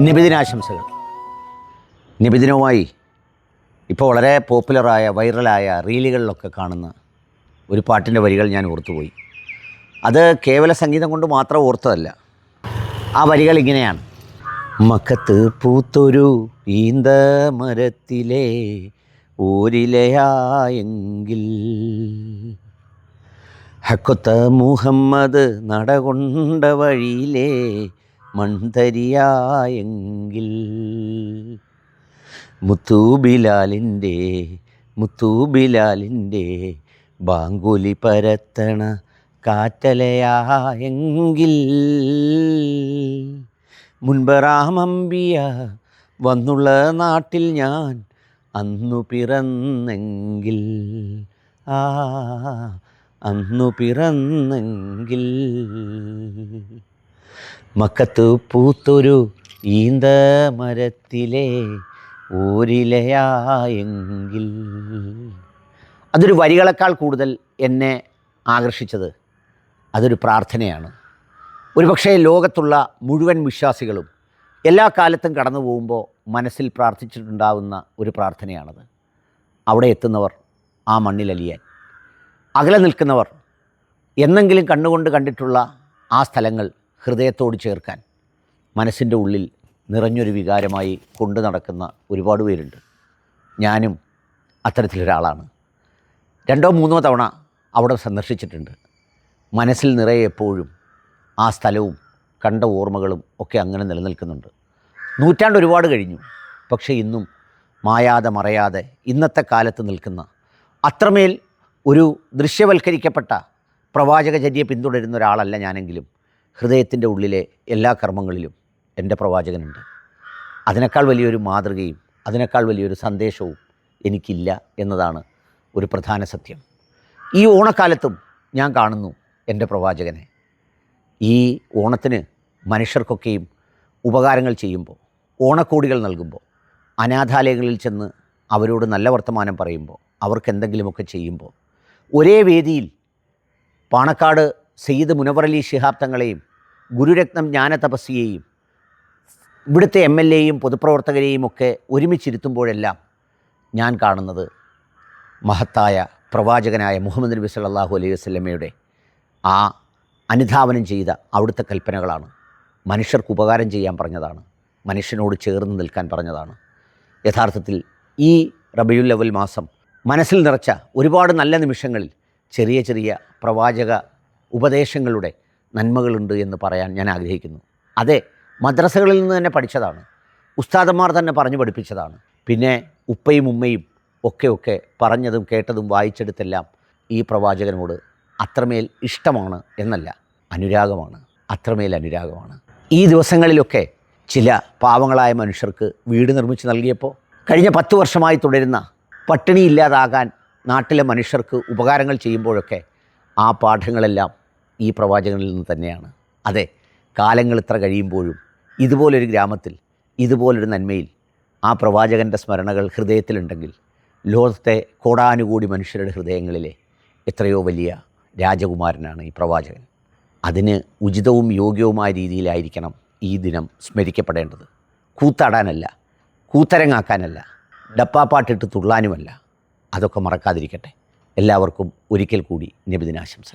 നബിദിനാശംസകൾ. നബിദിനവുമായി ഇപ്പോൾ വളരെ പോപ്പുലറായ വൈറലായ റീലുകളിലൊക്കെ കാണുന്ന ഒരു പാട്ടിൻ്റെ വരികൾ ഞാൻ ഓർത്തുപോയി. അത് കേവല സംഗീതം കൊണ്ട് മാത്രം ഓർത്തതല്ല. ആ വരികൾ ഇങ്ങനെയാണ്: മക്കത്ത് പൂത്തൊരു ഈന്തമരത്തിലെ ഓരിലയായെങ്കിൽ, ഹക്കൊത്ത മുഹമ്മദ് നടകൊണ്ട വഴിയിലെ മൺതരിയായെങ്കിൽ, മുത്തൂബിലാലിൻ്റെ ബാങ്കുലി പരത്തണ കാറ്റലയായെങ്കിൽ, മുൻപറാമമ്പിയ വന്നുള്ള നാട്ടിൽ ഞാൻ അന്നു പിറന്നെങ്കിൽ, അന്നു പിറന്നെങ്കിൽ, മക്കത്ത് പൂത്തൊരു ഈന്തമരത്തിലെ ഓരിലയായെങ്കിൽ. അതൊരു വരികളെക്കാൾ കൂടുതൽ എന്നെ ആകർഷിച്ചത് അതൊരു പ്രാർത്ഥനയാണ്. ഒരുപക്ഷേ ലോകത്തുള്ള മുഴുവൻ വിശ്വാസികളും എല്ലാ കാലത്തും കടന്നു പോകുമ്പോൾ മനസ്സിൽ പ്രാർത്ഥിച്ചിട്ടുണ്ടാവുന്ന ഒരു പ്രാർത്ഥനയാണത്. അവിടെ എത്തുന്നവർ ആ മണ്ണിലലിയാൻ, അകലെ നിൽക്കുന്നവർ എന്നെങ്കിലും കണ്ണുകൊണ്ട് കണ്ടിട്ടുള്ള ആ സ്ഥലങ്ങൾ ഹൃദയത്തോട് ചേർക്കാൻ മനസ്സിൻ്റെ ഉള്ളിൽ നിറഞ്ഞൊരു വികാരമായി കൊണ്ടു നടക്കുന്ന ഒരുപാട് പേരുണ്ട്. ഞാനും അത്തരത്തിലൊരാളാണ്. 2 or 3 തവണ അവിടെ സന്ദർശിച്ചിട്ടുണ്ട്. മനസ്സിൽ നിറയെ എപ്പോഴും ആ സ്ഥലവും കണ്ട ഓർമ്മകളും ഒക്കെ അങ്ങനെ നിലനിൽക്കുന്നുണ്ട്. നൂറ്റാണ്ട് ഒരുപാട് കഴിഞ്ഞു, പക്ഷേ ഇന്നും മായാതെ മറയാതെ ഇന്നത്തെ കാലത്ത് നിൽക്കുന്ന, അത്രമേൽ ഒരു ദൃശ്യവൽക്കരിക്കപ്പെട്ട പ്രവാചകചര്യയെ പിന്തുടരുന്ന ഒരാളല്ല ഞാനെങ്കിലും ഹൃദയത്തിൻ്റെ ഉള്ളിലെ എല്ലാ കർമ്മങ്ങളിലും എൻ്റെ പ്രവാചകനുണ്ട്. അതിനേക്കാൾ വലിയൊരു മാതൃകയും അതിനേക്കാൾ വലിയൊരു സന്ദേശവും എനിക്കില്ല എന്നതാണ് ഒരു പ്രധാന സത്യം. ഈ ഓണക്കാലത്തും ഞാൻ കാണുന്നു എൻ്റെ പ്രവാചകനെ. ഈ ഓണത്തിന് മനുഷ്യർക്കൊക്കെയും ഉപകാരങ്ങൾ ചെയ്യുമ്പോൾ, ഓണക്കോടികൾ നൽകുമ്പോൾ, അനാഥാലയങ്ങളിൽ ചെന്ന് അവരോട് നല്ല വർത്തമാനം പറയുമ്പോൾ, അവർക്ക് എന്തെങ്കിലുമൊക്കെ ചെയ്യുമ്പോൾ, ഒരേ വേദിയിൽ പാണക്കാട് സയ്യിദ് മുനവർ അലി ശിഹാബ് തങ്ങളെയും ഗുരുരത്നം ജ്ഞാനതപസ്വിയെയും ഇവിടുത്തെ MLAയും പൊതുപ്രവർത്തകരെയും ഒക്കെ ഒരുമിച്ചിരുത്തുമ്പോഴെല്ലാം ഞാൻ കാണുന്നത് മഹത്തായ പ്രവാചകനായ മുഹമ്മദ് നബി സല്ലല്ലാഹു അലൈഹി വസല്ലമയുടെ ആ അനുധാവനം ചെയ്ത അവിടുത്തെ കൽപ്പനകളാണ്. മനുഷ്യർക്ക് ഉപകാരം ചെയ്യാൻ പറഞ്ഞതാണ്, മനുഷ്യനോട് ചേർന്ന് നിൽക്കാൻ പറഞ്ഞതാണ്. യഥാർത്ഥത്തിൽ ഈ റബീഉൽ അവ്വൽ മാസം മനസ്സിൽ നിറച്ച ഒരുപാട് നല്ല നിമിഷങ്ങളിൽ ചെറിയ ചെറിയ പ്രവാചക ഉപദേശങ്ങളുടെ നന്മകളുണ്ട് എന്ന് പറയാൻ ഞാൻ ആഗ്രഹിക്കുന്നു. അതെ, മദ്രസകളിൽ നിന്ന് തന്നെ പഠിച്ചതാണ്, ഉസ്താദന്മാർ തന്നെ പറഞ്ഞു പഠിപ്പിച്ചതാണ്. പിന്നെ ഉപ്പയും ഉമ്മയും ഒക്കെ പറഞ്ഞതും കേട്ടതും വായിച്ചെടുത്തെല്ലാം ഈ പ്രവാചകനോട് അത്രമേൽ ഇഷ്ടമാണ് എന്നല്ല, അനുരാഗമാണ്, അത്രമേൽ അനുരാഗമാണ്. ഈ ദിവസങ്ങളിലൊക്കെ ചില പാവങ്ങളായ മനുഷ്യർക്ക് വീട് നിർമ്മിച്ച് നൽകിയപ്പോൾ, കഴിഞ്ഞ 10 വർഷമായി തുടരുന്ന പട്ടിണി ഇല്ലാതാകാൻ നാട്ടിലെ മനുഷ്യർക്ക് ഉപകാരങ്ങൾ ചെയ്യുമ്പോഴൊക്കെ ആ പാഠങ്ങളെല്ലാം ഈ പ്രവാചകനിൽ നിന്ന് തന്നെയാണ്. അതെ, കാലങ്ങൾ ഇത്ര കഴിയുമ്പോഴും ഇതുപോലൊരു ഗ്രാമത്തിൽ, ഇതുപോലൊരു നന്മയിൽ ആ പ്രവാചകൻ്റെ സ്മരണകൾ ഹൃദയത്തിലുണ്ടെങ്കിൽ, ലോകത്തെ കോടാനുകൂടി മനുഷ്യരുടെ ഹൃദയങ്ങളിലെ എത്രയോ വലിയ രാജകുമാരനാണ് ഈ പ്രവാചകൻ. അതിന് ഉചിതവും യോഗ്യവുമായ രീതിയിലായിരിക്കണം ഈ ദിനം സ്മരിക്കപ്പെടേണ്ടത്. കൂത്താടാനല്ല, കൂത്തരങ്ങാക്കാനല്ല, ഡപ്പാപ്പാട്ടിട്ട് തുള്ളാനുമല്ല. അതൊക്കെ മറക്കാതിരിക്കട്ടെ. എല്ലാവർക്കും ഒരിക്കൽ കൂടി നബിദിനാശംസകൾ.